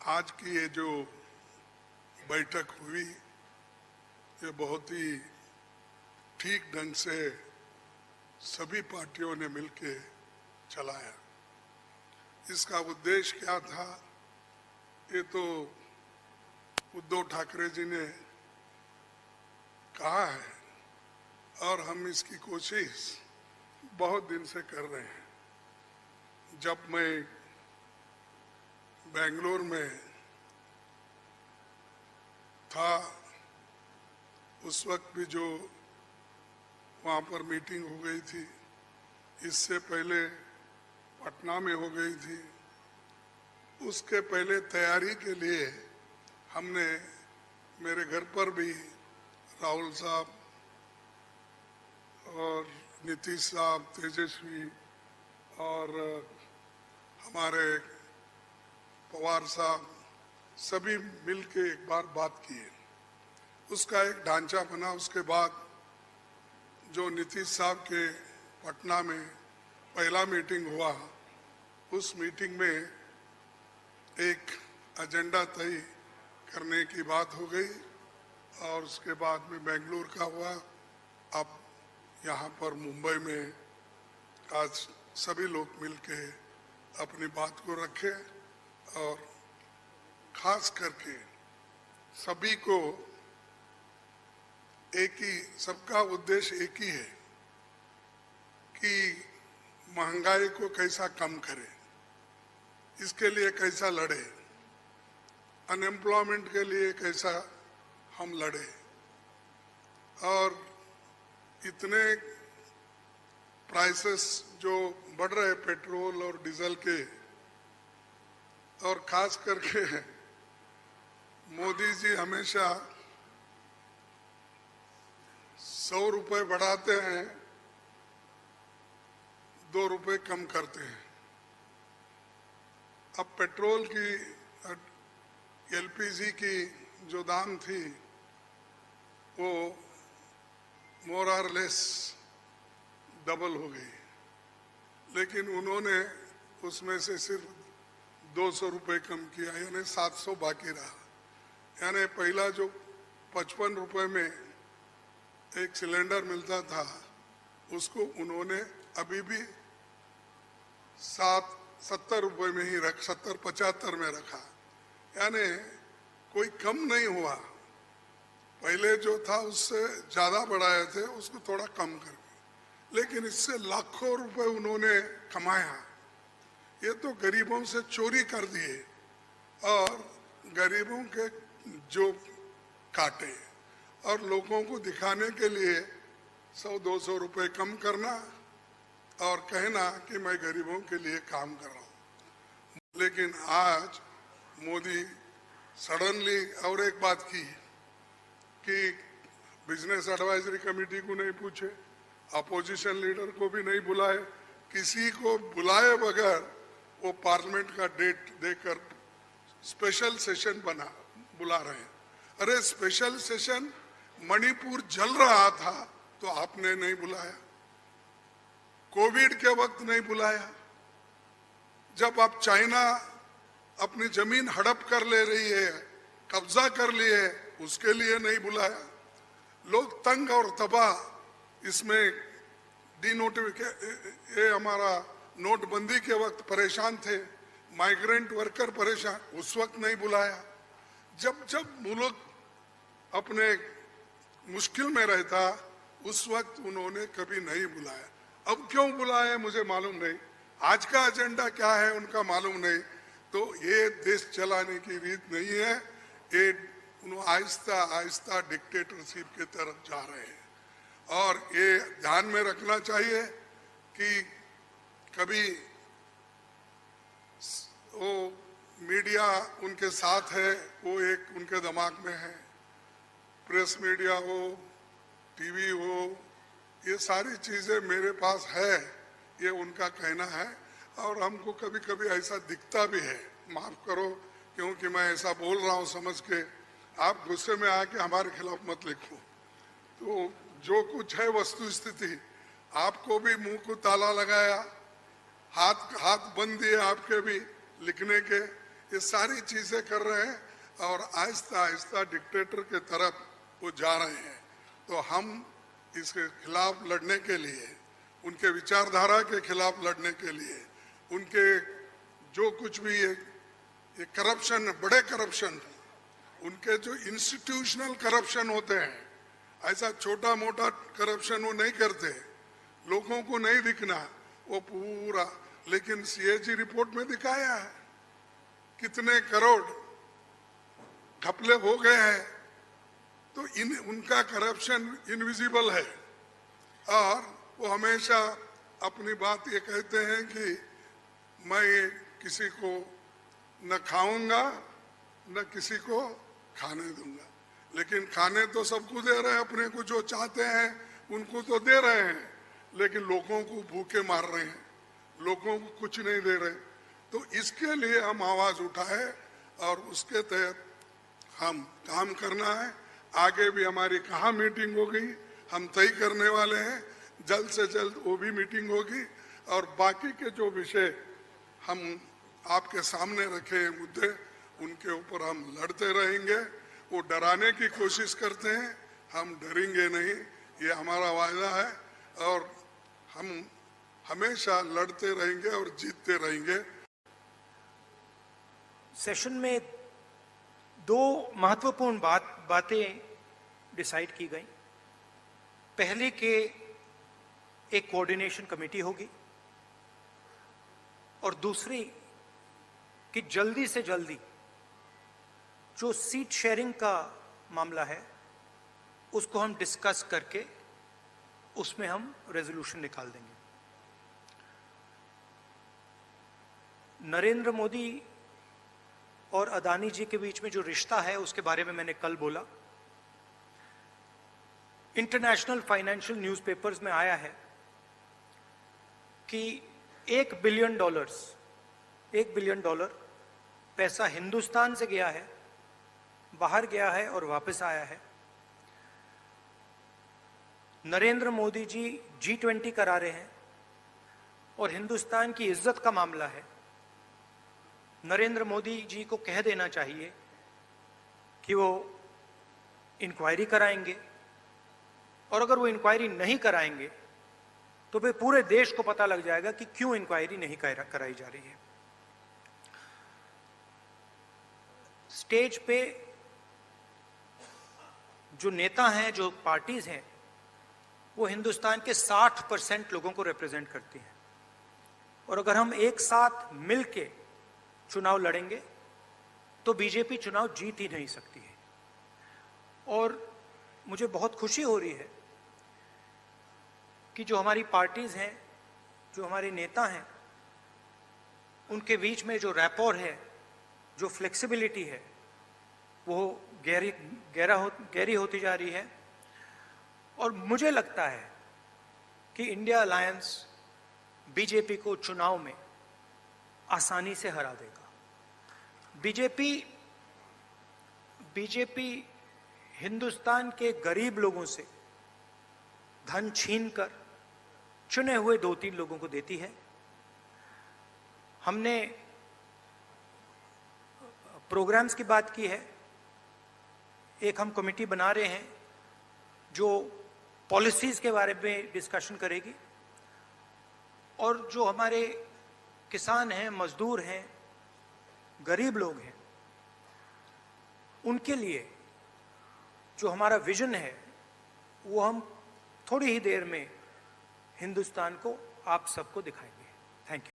आज की ये जो बैठक हुई ये बहुत ही ठीक ढंग से सभी पार्टियों ने मिलकर चलाया। इसका उद्देश्य क्या था ये तो उद्धव ठाकरे जी ने कहा है और हम इसकी कोशिश बहुत दिन से कर रहे हैं। जब मैं बेंगलोर में था उस वक्त भी जो वहाँ पर मीटिंग हो गई थी, इससे पहले पटना में हो गई थी, उसके पहले तैयारी के लिए हमने मेरे घर पर भी राहुल साहब और नीतीश साहब, तेजस्वी और हमारे पवार साहब सभी मिलके एक बार बात किए। उसका एक ढांचा बना। उसके बाद जो नीतीश साहब के पटना में पहला मीटिंग हुआ, उस मीटिंग में एक एजेंडा तय करने की बात हो गई और उसके बाद में बेंगलुरु का हुआ। अब यहाँ पर मुंबई में आज सभी लोग मिलके अपनी बात को रखे और खास करके सभी को एक ही, सबका उद्देश्य एक ही है कि महंगाई को कैसा कम करें, इसके लिए कैसा लड़े, अनएम्प्लॉयमेंट के लिए कैसा हम लड़े। और इतने प्राइसेस जो बढ़ रहे पेट्रोल और डीजल के, और खास करके मोदी जी हमेशा 100 रुपए बढ़ाते हैं, 2 रुपए कम करते हैं। अब पेट्रोल की, एलपीजी की जो दाम थी वो मोर और लेस डबल हो गई, लेकिन उन्होंने उसमें से सिर्फ 200 रुपए कम किया, यानी 700 बाकी रहा। यानी पहला जो 55 रुपए में एक सिलेंडर मिलता था उसको उन्होंने अभी भी 70 रुपए में ही 70-75 में रखा, यानी कोई कम नहीं हुआ। पहले जो था उससे ज्यादा बढ़ाए थे, उसको थोड़ा कम करके, लेकिन इससे लाखों रुपए उन्होंने कमाया। ये तो गरीबों से चोरी कर दिए और गरीबों के जो काटे और लोगों को दिखाने के लिए 100-200 रुपए कम करना और कहना कि मैं गरीबों के लिए काम कर रहा हूँ। लेकिन आज मोदी सडनली और एक बात की कि बिजनेस एडवाइजरी कमेटी को नहीं पूछे, अपोजिशन लीडर को भी नहीं बुलाए, किसी को बुलाए बगैर वो पार्लियामेंट का डेट देकर स्पेशल सेशन बुला रहे हैं। अरे स्पेशल सेशन, मणिपुर जल रहा था तो आपने नहीं बुलाया, कोविड के वक्त नहीं बुलाया, जब आप चाइना अपनी जमीन हड़प कर ले रही है, कब्जा कर लिए है, उसके लिए नहीं बुलाया। लोग तंग और तबाह, इसमें ये हमारा नोटबंदी के वक्त परेशान थे, माइग्रेंट वर्कर परेशान, उस वक्त नहीं बुलाया। जब जब मुल्क अपने मुश्किल में रहता उस वक्त उन्होंने कभी नहीं बुलाया। अब क्यों बुलाया मुझे मालूम नहीं, आज का एजेंडा क्या है उनका मालूम नहीं। तो ये देश चलाने की रीत नहीं है, ये आहिस्ता आहिस्ता डिक्टेटरशिप की तरफ जा रहे हैं। और ये ध्यान में रखना चाहिए कि कभी वो मीडिया उनके साथ है, वो एक उनके दिमाग में है, प्रेस मीडिया हो, टीवी हो, ये सारी चीजें मेरे पास है, ये उनका कहना है। और हमको कभी कभी ऐसा दिखता भी है, माफ करो क्योंकि मैं ऐसा बोल रहा हूँ समझ के, आप गुस्से में आके हमारे खिलाफ मत लिखो। तो जो कुछ है वस्तु स्थिति, आपको भी मुंह को ताला लगाया, हाथ बंद दिए आपके भी लिखने के, ये सारी चीजें कर रहे हैं और आहिस्ता आहिस्ता डिक्टेटर के तरफ वो जा रहे हैं। तो हम इसके खिलाफ लड़ने के लिए, उनके विचारधारा के खिलाफ लड़ने के लिए, उनके जो कुछ भी ये करप्शन, बड़े करप्शन, उनके जो इंस्टीट्यूशनल करप्शन होते हैं, ऐसा छोटा मोटा करप्शन वो नहीं करते, लोगों को नहीं दिखना वो पूरा। लेकिन सीएजी रिपोर्ट में दिखाया है कितने करोड़ घपले हो गए हैं। तो उनका करप्शन इनविजिबल है और वो हमेशा अपनी बात ये कहते हैं कि मैं किसी को न खाऊंगा न किसी को खाने दूंगा। लेकिन खाने तो सबको दे रहे हैं, अपने को जो चाहते हैं उनको तो दे रहे हैं, लेकिन लोगों को भूखे मार रहे हैं, लोगों को कुछ नहीं दे रहे। तो इसके लिए हम आवाज उठाए और उसके तहत हम काम करना है। आगे भी हमारी कहाँ मीटिंग होगी हम तय करने वाले हैं, जल्द से जल्द वो भी मीटिंग होगी। और बाकी के जो विषय हम आपके सामने रखे मुद्दे, उनके ऊपर हम लड़ते रहेंगे। वो डराने की कोशिश करते हैं, हम डरेंगे नहीं, ये हमारा वायदा है और हम हमेशा लड़ते रहेंगे और जीतते रहेंगे। सेशन में दो महत्वपूर्ण बातें डिसाइड की गई। पहले कि एक कोऑर्डिनेशन कमेटी होगी और दूसरी कि जल्दी से जल्दी जो सीट शेयरिंग का मामला है उसको हम डिस्कस करके उसमें हम रेजोल्यूशन निकाल देंगे। नरेंद्र मोदी और अदानी जी के बीच में जो रिश्ता है उसके बारे में मैंने कल बोला। इंटरनेशनल फाइनेंशियल न्यूज़पेपर्स में आया है कि $1 बिलियन पैसा हिंदुस्तान से गया है, बाहर गया है और वापस आया है। नरेंद्र मोदी जी G20 करा रहे हैं और हिंदुस्तान की इज्जत का मामला है। नरेंद्र मोदी जी को कह देना चाहिए कि वो इंक्वायरी कराएंगे और अगर वो इंक्वायरी नहीं कराएंगे तो फिर पूरे देश को पता लग जाएगा कि क्यों इंक्वायरी नहीं कराई जा रही है। स्टेज पे जो नेता हैं, जो पार्टीज हैं, वो हिंदुस्तान के 60% लोगों को रिप्रेजेंट करती हैं और अगर हम एक साथ मिलके चुनाव लड़ेंगे तो बीजेपी चुनाव जीत ही नहीं सकती है। और मुझे बहुत खुशी हो रही है कि जो हमारी पार्टीज हैं, जो हमारे नेता हैं, उनके बीच में जो रैपोर है, जो फ्लेक्सिबिलिटी है, वो गहरी होती जा रही है। और मुझे लगता है कि इंडिया अलायंस बीजेपी को चुनाव में आसानी से हरा देगा। बीजेपी हिंदुस्तान के गरीब लोगों से धन छीनकर चुने हुए 2-3 लोगों को देती है। हमने प्रोग्राम्स की बात की है। एक हम कमेटी बना रहे हैं जो पॉलिसीज के बारे में डिस्कशन करेगी और जो हमारे किसान हैं, मजदूर हैं, गरीब लोग हैं, उनके लिए जो हमारा विजन है वो हम थोड़ी ही देर में हिंदुस्तान को, आप सबको दिखाएंगे। Thank you.